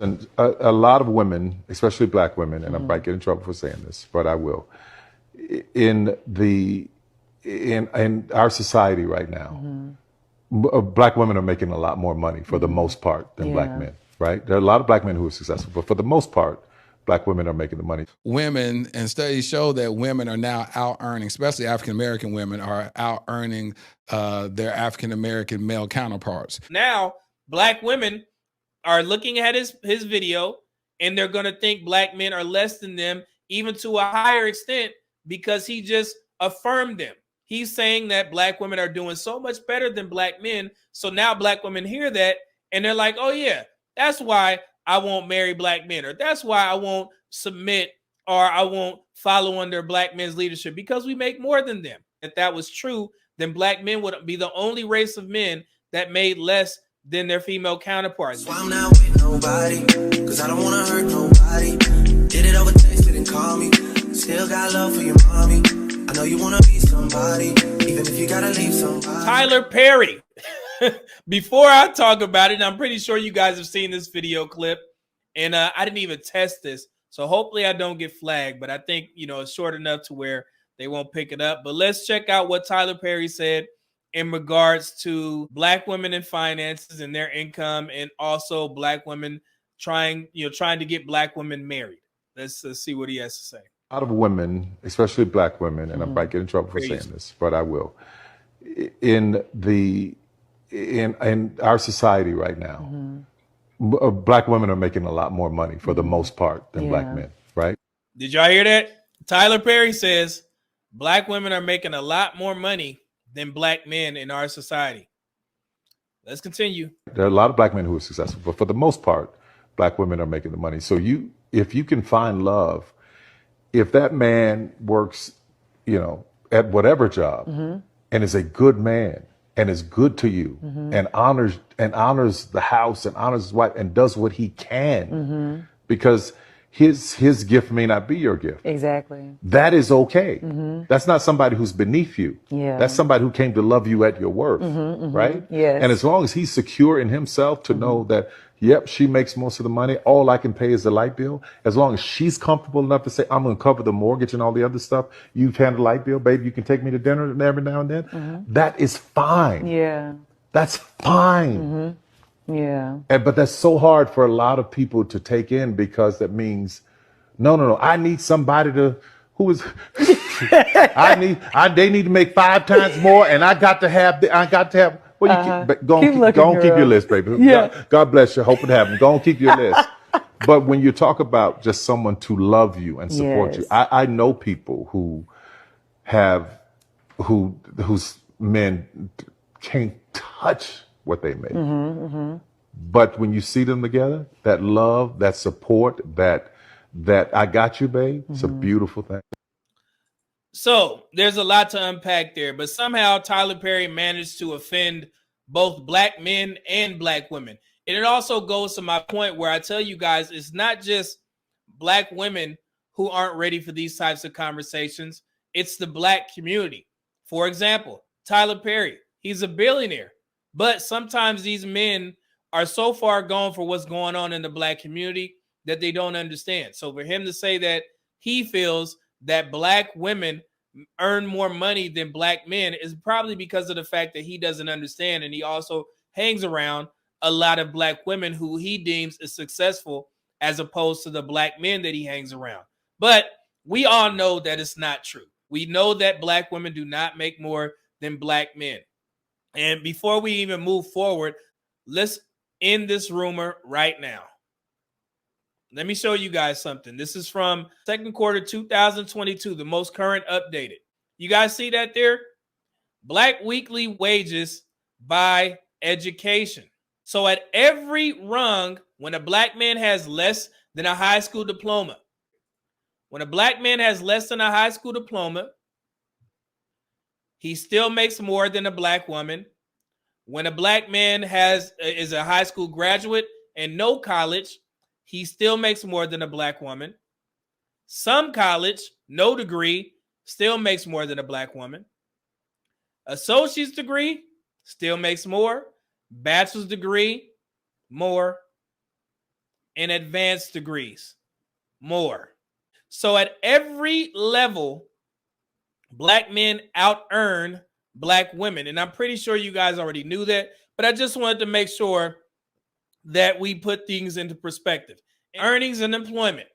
And a lot of women, especially black women, and I might get in trouble for saying this, but I will. In our society right now, black women are making a lot more money for the most part than black men. Right? There are a lot of black men who are successful, but for the most part, black women are making the money. Women, and studies show that women are now out earning, especially African American women, are out earning their African American male counterparts. Now, black women are looking at his video, and they're going to think black men are less than them, even to a higher extent, because he just affirmed them. He's saying that black women are doing so much better than black men. So now black women hear that, and they're like, oh yeah, that's why I won't marry black men, or that's why I won't submit, or I won't follow under black men's leadership, because we make more than them. If that was true, then black men would be the only race of men that made less than their female counterparts. So I'm not with nobody, cause I don't wanna hurt nobody. Did it over text, didn't call me. Still got love for your mommy. I know you wanna be somebody, even if you gotta leave somebody. Tyler Perry. Before I talk about it, I'm pretty sure you guys have seen this video clip, and I didn't even test this, so hopefully I don't get flagged, but I think, it's short enough to where they won't pick it up. But let's check out what Tyler Perry said in regards to black women in finances and their income, and also black women trying to get black women married. Let's see what he has to say. A lot of women, especially black women, and I might get in trouble for saying this, but I will. In our society right now, black women are making a lot more money for the most part than black men, right? Did y'all hear that? Tyler Perry says black women are making a lot more money than black men in our society. Let's continue. There are a lot of black men who are successful, but for the most part, black women are making the money. So if you can find love, if that man works, at whatever job, and is a good man, and is good to you, and honors the house, and honors his wife, and does what he can, because his gift may not be your gift. Exactly. That is okay. That's not somebody who's beneath you. Yeah. That's somebody who came to love you at your worth, right? Yes. And as long as he's secure in himself to know that, yep, she makes most of the money, all I can pay is the light bill. As long as she's comfortable enough to say, I'm going to cover the mortgage and all the other stuff, you've handled the light bill, baby, you can take me to dinner every now and then. That is fine. Yeah. That's fine. Yeah. But that's so hard for a lot of people to take in, because that means, no, I need somebody they need to make 5 times more, and I got to have, well, go on, keep your list, baby. Yeah. God bless you. Hope it happens. Go on, keep your list. But when you talk about just someone to love you and support you, I know people whose men can't touch what they make. But when you see them together, that love, that support, that I got you, babe, it's a beautiful thing. So there's a lot to unpack there, but somehow Tyler Perry managed to offend both black men and black women. And it also goes to my point where I tell you guys, it's not just black women who aren't ready for these types of conversations. It's the black community. For example, Tyler Perry, he's a billionaire, but sometimes these men are so far gone for what's going on in the black community that they don't understand. So for him to say that he feels that black women earn more money than black men is probably because of the fact that he doesn't understand. And he also hangs around a lot of black women who he deems is successful, as opposed to the black men that he hangs around. But we all know that it's not true. We know that black women do not make more than black men. And before we even move forward, let's end this rumor right now. Let me show you guys something. This is from second quarter 2022, the most current updated. You guys see that there? Black weekly wages by education. So at every rung, when a black man has less than a high school diploma, he still makes more than a black woman. When a black man is a high school graduate and no college, he still makes more than a black woman. Some college, no degree, still makes more than a black woman. Associate's degree, still makes more. Bachelor's degree, more. and advanced degrees more. So at every level, black men out-earn black women. And I'm pretty sure you guys already knew that, but I just wanted to make sure that we put things into perspective. Earnings and employment.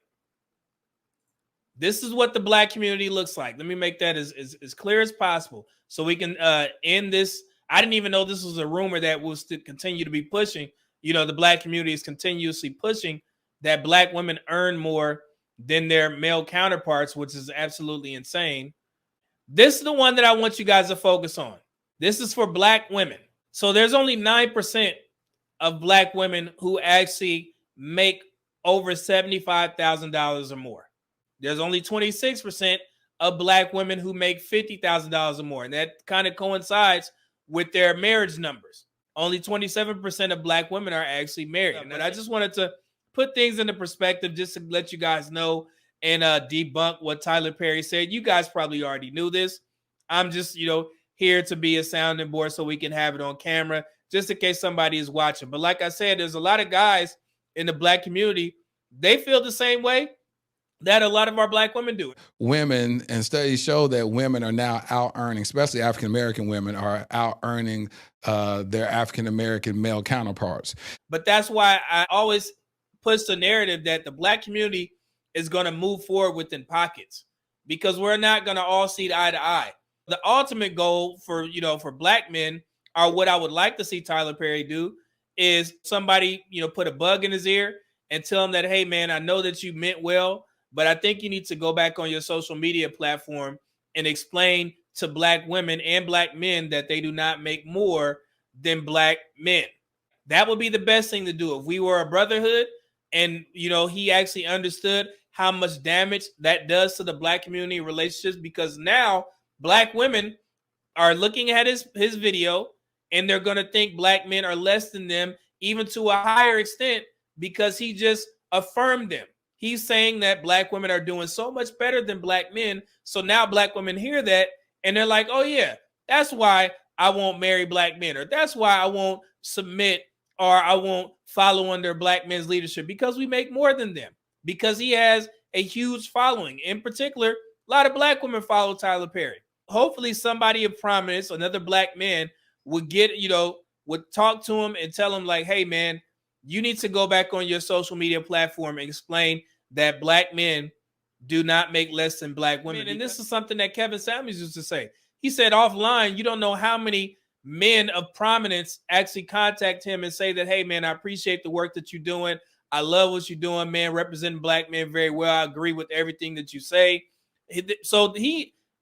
This is what the black community looks like. Let me make that as clear as possible so we can end this. I didn't even know this was a rumor that will continue to be pushing. You know, the black community is continuously pushing that black women earn more than their male counterparts, which is absolutely insane. This is the one that I want you guys to focus on. This is for black women. So there's only 9% of black women who actually make over $75,000 or more. There's only 26% of black women who make $50,000 or more. And that kind of coincides with their marriage numbers. Only 27% of black women are actually married. And I just wanted to put things into perspective just to let you guys know and debunk what Tyler Perry said. You guys probably already knew this. I'm just, here to be a sounding board so we can have it on camera just in case somebody is watching. But like I said, there's a lot of guys in the black community. They feel the same way that a lot of our black women do. Women, and studies show that women are now out earning, especially African-American women are out earning their African-American male counterparts. But that's why I always push the narrative that the black community is going to move forward within pockets, because we're not going to all see eye to eye. The ultimate goal for black men, or what I would like to see Tyler Perry do, is somebody, put a bug in his ear and tell him that, hey man, I know that you meant well, but I think you need to go back on your social media platform and explain to black women and black men that they do not make more than black men. That would be the best thing to do. If we were a brotherhood and, he actually understood how much damage that does to the black community relationships, because now black women are looking at his video and they're going to think black men are less than them, even to a higher extent, because he just affirmed them. He's saying that black women are doing so much better than black men. So now black women hear that and they're like, oh yeah, that's why I won't marry black men, or that's why I won't submit, or I won't follow under black men's leadership, because we make more than them, because he has a huge following. In particular, a lot of black women follow Tyler Perry. Hopefully somebody of prominence, another black man, would would talk to him and tell him like, hey man, you need to go back on your social media platform and explain that black men do not make less than black women. And this is something that Kevin Samuels used to say. He said offline, you don't know how many men of prominence actually contact him and say that, hey man, I appreciate the work that you're doing. I love what you're doing, man, representing black men very well. I agree with everything that you say. So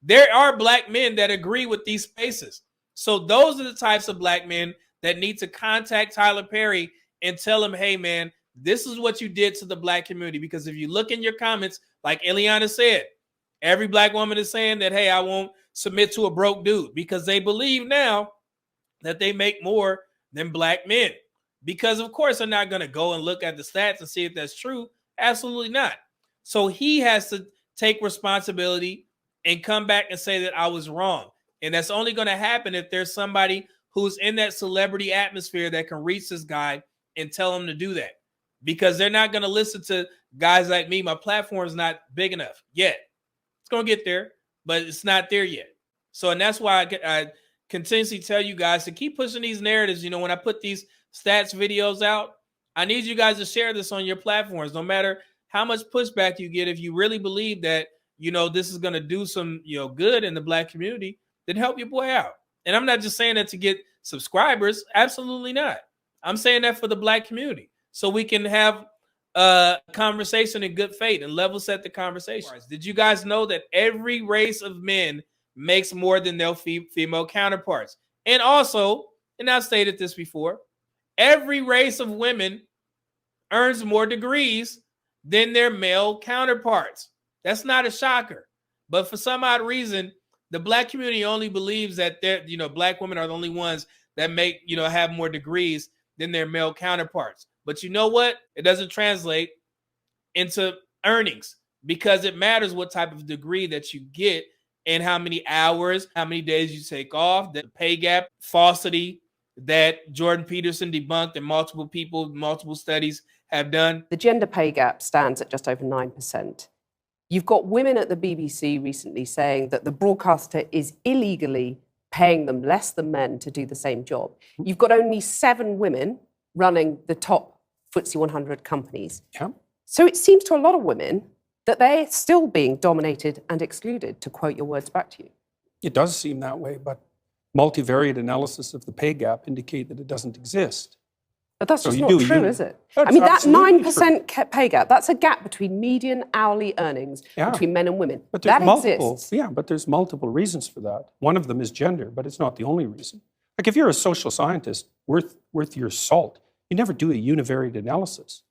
there are black men that agree with these spaces. So those are the types of black men that need to contact Tyler Perry and tell him, hey man, this is what you did to the black community. Because if you look in your comments, like Eliana said, every black woman is saying that, hey, I won't submit to a broke dude, because they believe now that they make more than black men. Because of course they're not going to go and look at the stats and see if that's true. Absolutely not. So he has to take responsibility and come back and say that I was wrong. And that's only going to happen if there's somebody who's in that celebrity atmosphere that can reach this guy and tell him to do that. Because they're not going to listen to guys like me. My platform's not big enough yet. It's going to get there, but it's not there yet. So, and that's why I continuously tell you guys to keep pushing these narratives. When I put these stats videos out, I need you guys to share this on your platforms. No matter how much pushback you get, if you really believe that, this is going to do some, good in the black community, then help your boy out. And I'm not just saying that to get subscribers. Absolutely not. I'm saying that for the black community, so we can have a conversation in good faith and level set the conversation. Did you guys know that every race of men makes more than their female counterparts? And also, and I've stated this before, every race of women earns more degrees than their male counterparts. That's not a shocker. But for some odd reason, the black community only believes that black women are the only ones that make, have more degrees than their male counterparts. But you know what? It doesn't translate into earnings, because it matters what type of degree that you get and how many hours, how many days you take off. The pay gap falsity that Jordan Peterson debunked and multiple people, multiple studies have done? The gender pay gap stands at just over 9%. You've got women at the BBC recently saying that the broadcaster is illegally paying them less than men to do the same job. You've got only 7 women running the top FTSE 100 companies. Yeah. So it seems to a lot of women that they're still being dominated and excluded, to quote your words back to you. It does seem that way, but multivariate analysis of the pay gap indicate that it doesn't exist. But that's So just you not do, true, you- is it? That's I mean, that absolutely 9% pay gap, that's a gap between median hourly earnings Yeah. between men and women. But there's That multiple, exists. yeah, but there's multiple reasons for that. One of them is gender, but it's not the only reason. Like if you're a social scientist worth your salt, you never do a univariate analysis.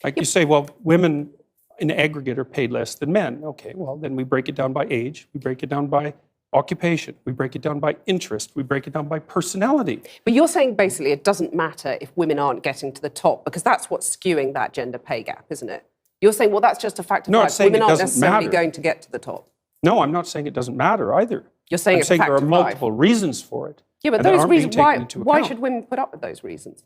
Like you say, well, women in aggregate are paid less than men. Okay, well, then we break it down by age, we break it down by occupation, we break it down by interest, we break it down by personality. But you're saying basically it doesn't matter if women aren't getting to the top, because that's what's skewing that gender pay gap, isn't it? You're saying, well, that's just a fact of No, I'm life. saying Women it aren't doesn't necessarily matter. going to get to the top. No, I'm not saying it doesn't matter either. You're saying I'm it's a saying fact there are of life. multiple reasons for it. Yeah, but and that those aren't being reasons, taken into why account. should women put up with those reasons?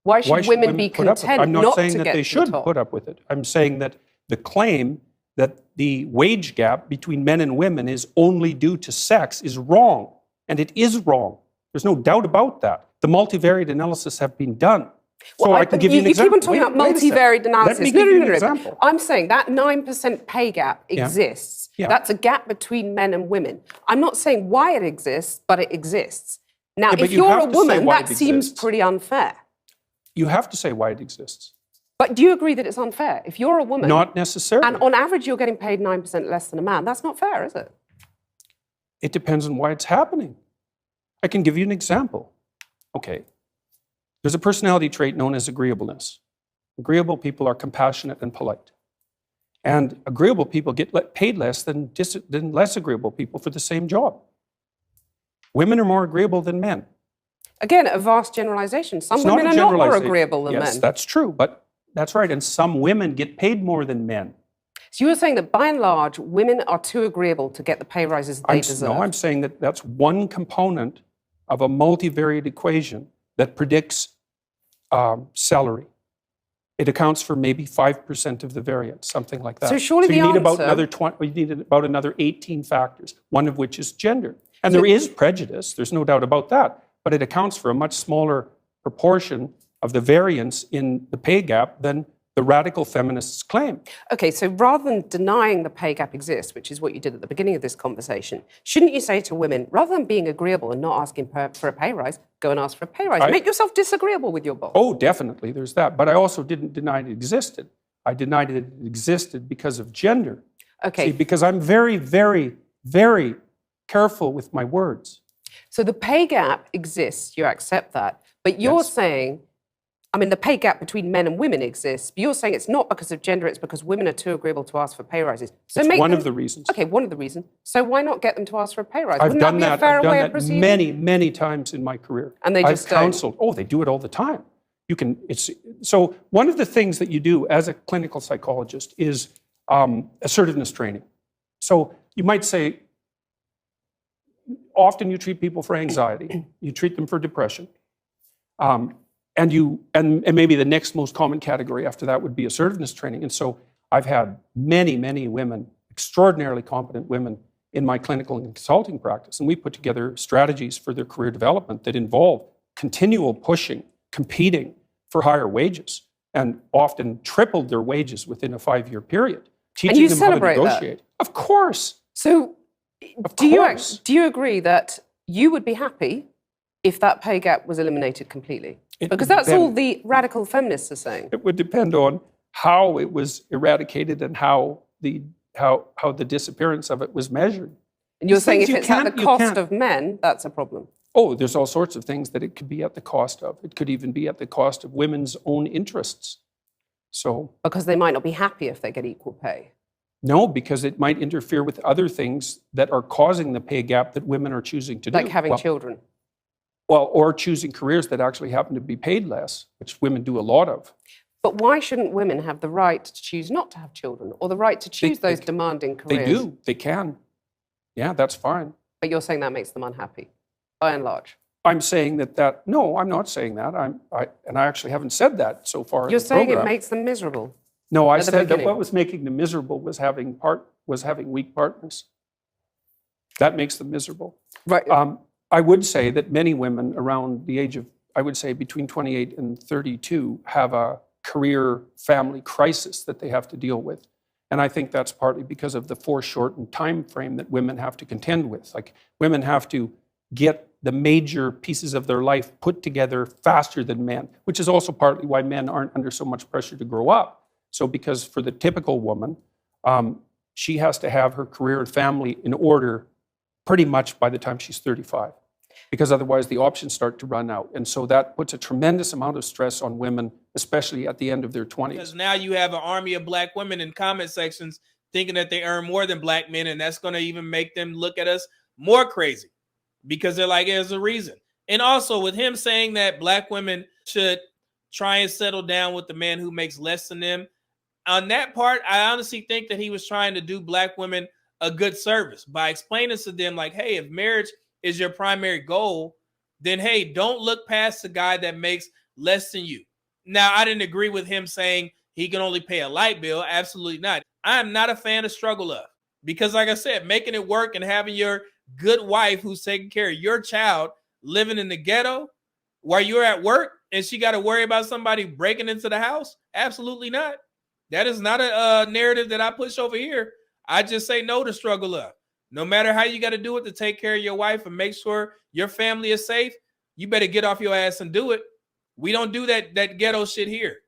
Why should Why should women be put up with it? content I'm not not saying to that get they to should the top? put up with it. I'm saying that the claim that the wage gap between men and women is only due to sex is wrong. And it is wrong. There's no doubt about that. The multivariate analysis have been done. So I can give you an example. You keep on talking about Wait a second. multivariate analysis. Let me give you an example. I'm saying that 9% pay gap exists. Yeah. That's a gap between men and women. I'm not saying why it exists, but it exists. Now, Yeah, but if you you're have a to say woman, why that it seems exists. pretty unfair. You have to say why it exists. But do you agree that it's unfair? If you're a woman, Not necessarily. and on average you're getting paid 9% less than a man, that's not fair, is it? It depends on why it's happening. I can give you an example. Okay. There's a personality trait known as agreeableness. Agreeable people are compassionate and polite. And agreeable people get paid less than less agreeable people for the same job. Women are more agreeable than men. Again, a vast generalization. Some It's not women a are not more generalization. agreeable than Yes, men. that's true, but that's right. And some women get paid more than men. So you were saying that by and large, women are too agreeable to get the pay rises they deserve. No, I'm saying that that's one component of a multivariate equation that predicts salary. It accounts for maybe 5% of the variance, something like that. So surely the you need about answer- another 20, you need about another 18 factors, one of which is gender. And there is prejudice, there's no doubt about that, but it accounts for a much smaller proportion of the variance in the pay gap than the radical feminists claim. Okay, so rather than denying the pay gap exists, which is what you did at the beginning of this conversation, shouldn't you say to women, rather than being agreeable and not asking for a pay rise, go and ask for a pay rise? Make yourself disagreeable with your boss. Oh, definitely, there's that. But I also didn't deny it existed. I denied it existed because of gender. Okay. See, because I'm very, very, very careful with my words. So the pay gap exists, you accept that, but you're Yes. saying, I mean, the pay gap between men and women exists, but you're saying it's not because of gender, it's because women are too agreeable to ask for pay rises. So It's make one them- of the reasons. Okay, one of the reasons. So why not get them to ask for a pay rise? I've Wouldn't done that be that. a fairer I've done way of that proceeding? many, many times in my career. And they just I've don't? counseled. Oh, they do it all the time. You can. It's so. One of the things that you do as a clinical psychologist is assertiveness training. So you might say, often you treat people for anxiety, you treat them for depression, and maybe the next most common category after that would be assertiveness training. And so I've had many, many women, extraordinarily competent women in my clinical and consulting practice, and we put together strategies for their career development that involve continual pushing, competing for higher wages, and often tripled their wages within a 5-year period, teaching you them how to celebrate that? negotiate. Of course. So Of do course. you agree that you would be happy if that pay gap was eliminated completely? It Because would that's all depend. the radical feminists are saying. It would depend on how it was eradicated and how the disappearance of it was measured. And you're These saying things if you it's at can't- the you cost can't- of men, that's a problem. Oh, there's all sorts of things that it could be at the cost of. It could even be at the cost of women's own interests. So, Because they might not be happy if they get equal pay. no, because it might interfere with other things that are causing the pay gap that women are choosing to do. Like having Well- children. Well, or choosing careers that actually happen to be paid less, which women do a lot of. But why shouldn't women have the right to choose not to have children or the right to choose those demanding careers? They do. They can. Yeah, that's fine. But you're saying that makes them unhappy, by and large. I'm saying that no, I'm not saying that. I actually haven't said that so far. You're in the saying it program. makes them miserable. No, I at the said that beginning. what was making them miserable was having weak partners. That makes them miserable. Right. I would say that many women around the age of, I would say between 28 and 32, have a career family crisis that they have to deal with. And I think that's partly because of the foreshortened time frame that women have to contend with. Like, women have to get the major pieces of their life put together faster than men, which is also partly why men aren't under so much pressure to grow up. So because for the typical woman, she has to have her career and family in order pretty much by the time she's 35, because otherwise the options start to run out. And so that puts a tremendous amount of stress on women, especially at the end of their 20s. Because now you have an army of black women in comment sections thinking that they earn more than black men, and that's going to even make them look at us more crazy, because they're like, there's a reason. And also with him saying that black women should try and settle down with the man who makes less than them, on that part, I honestly think that he was trying to do black women a good service by explaining to them, like, hey, if marriage is your primary goal, then hey, don't look past the guy that makes less than you. Now, I didn't agree with him saying he can only pay a light bill. Absolutely not. I am not a fan of struggle up, because like I said, making it work and having your good wife who's taking care of your child living in the ghetto while you're at work and she got to worry about somebody breaking into the house. Absolutely not. That is not a narrative that I push over here. I just say no to struggle up. No matter how you got to do it to take care of your wife and make sure your family is safe, you better get off your ass and do it. We don't do that ghetto shit here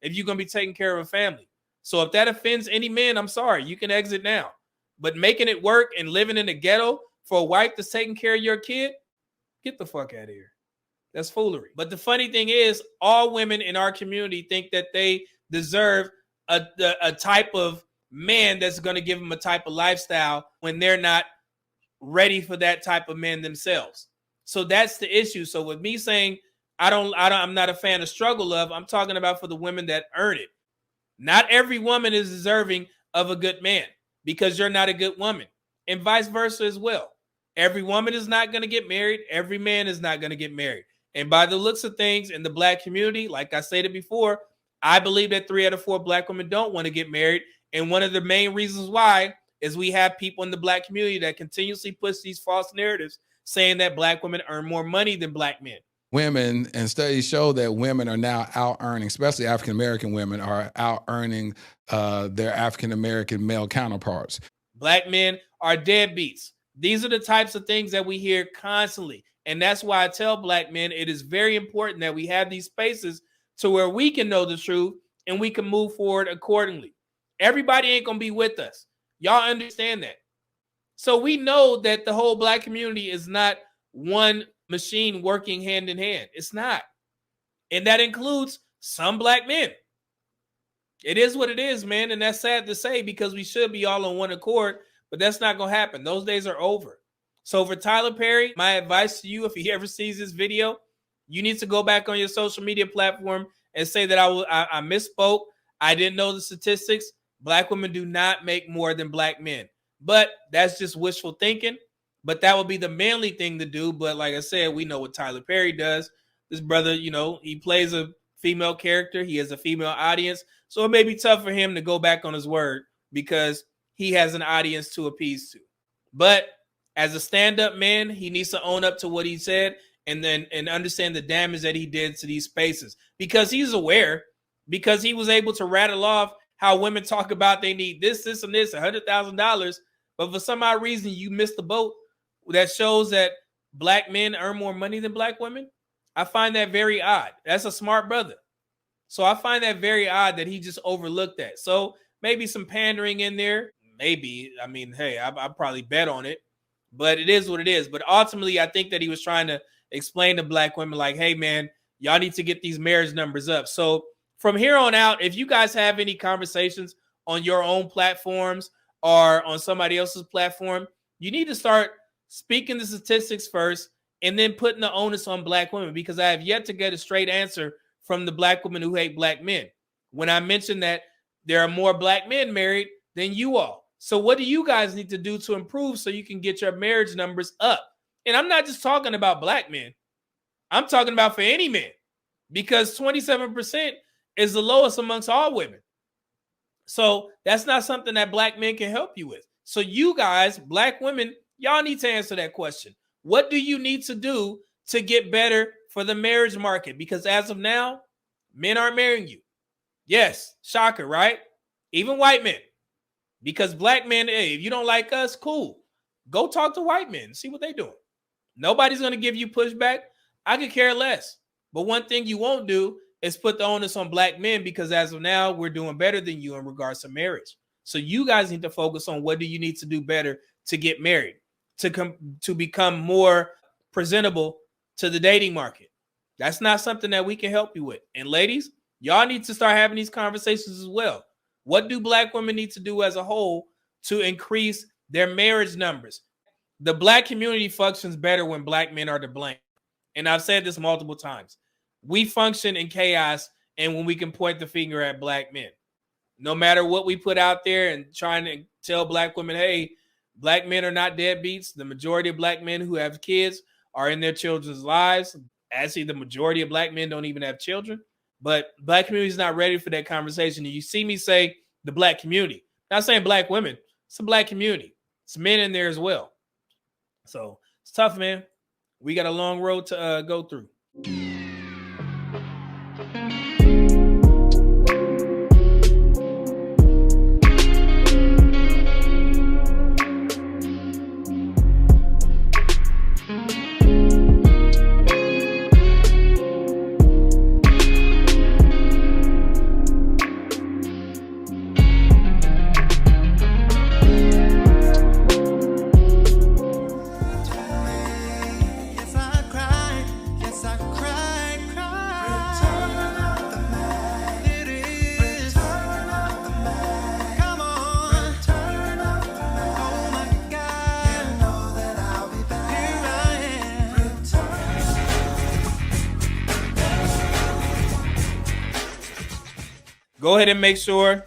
if you're going to be taking care of a family. So if that offends any men, I'm sorry. You can exit now. But making it work and living in the ghetto for a wife that's taking care of your kid, get the fuck out of here. That's foolery. But the funny thing is, all women in our community think that they deserve a type of man that's going to give them a type of lifestyle when they're not ready for that type of man themselves. So that's the issue. So with me saying I'm not a fan of struggle love, I'm talking about for the women that earn it. Not every woman is deserving of a good man because you're not a good woman, and vice versa as well. Every woman is not going to get married. Every man is not going to get married. And by the looks of things in the black community, like I stated before, I believe that 3 out of 4 black women don't want to get married. And one of the main reasons why is we have people in the black community that continuously push these false narratives saying that black women earn more money than black men. Women, and studies show that women are now out earning, especially African-American women are out earning their African-American male counterparts. Black men are deadbeats. These are the types of things that we hear constantly. And that's why I tell black men it is very important that we have these spaces to where we can know the truth and we can move forward accordingly. Everybody ain't going to be with us. Y'all understand that. So we know that the whole black community is not one machine working hand in hand. It's not. And that includes some black men. It is what it is, man. And that's sad to say because we should be all on one accord, but that's not going to happen. Those days are over. So for Tyler Perry, my advice to you, if he ever sees this video, you need to go back on your social media platform and say that I misspoke. I didn't know the statistics. Black women do not make more than black men. But that's just wishful thinking. But that would be the manly thing to do. But like I said, we know what Tyler Perry does. This brother, he plays a female character. He has a female audience. So it may be tough for him to go back on his word because he has an audience to appease to. But as a stand-up man, he needs to own up to what he said and understand the damage that he did to these spaces, because he's aware, because he was able to rattle off how women talk about they need this, and this, $100,000. But for some odd reason, you missed the boat that shows that black men earn more money than black women. I find that very odd. That's a smart brother. So I find that very odd that he just overlooked that. So maybe some pandering in there. Maybe. I mean, hey, I probably bet on it. But it is what it is. But ultimately, I think that he was trying to explain to black women like, hey, man, y'all need to get these marriage numbers up. So from here on out, if you guys have any conversations on your own platforms or on somebody else's platform, you need to start speaking the statistics first and then putting the onus on black women, because I have yet to get a straight answer from the black women who hate black men. When I mentioned that there are more black men married than you all. So what do you guys need to do to improve so you can get your marriage numbers up? And I'm not just talking about black men. I'm talking about for any man, because 27% is the lowest amongst all women. So that's not something that black men can help you with. So you guys, black women, y'all need to answer that question. What do you need to do to get better for the marriage market? Because as of now, men aren't marrying you. Yes, shocker, right? Even white men. Because black men, hey, if you don't like us, cool. Go talk to white men and see what they're doing. Nobody's going to give you pushback. I could care less. But one thing you won't do is put the onus on black men, because as of now, we're doing better than you in regards to marriage. So you guys need to focus on what do you need to do better to get married, to become more presentable to the dating market. That's not something that we can help you with. And ladies, y'all need to start having these conversations as well. What do black women need to do as a whole to increase their marriage numbers? The black community functions better when black men are to blame. And I've said this multiple times. We function in chaos and when we can point the finger at black men. No matter what we put out there and trying to tell black women, hey, black men are not deadbeats. The majority of black men who have kids are in their children's lives. Actually, the majority of black men don't even have children. But black community is not ready for that conversation. And you see me say the black community. Not saying black women. It's a black community. It's men in there as well. So it's tough, man. We got a long road to go through. Go ahead and make sure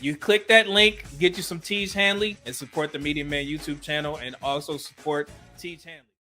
you click that link, get you some Teach Hanley, and support the Medium Man YouTube channel, and also support Teach Hanley.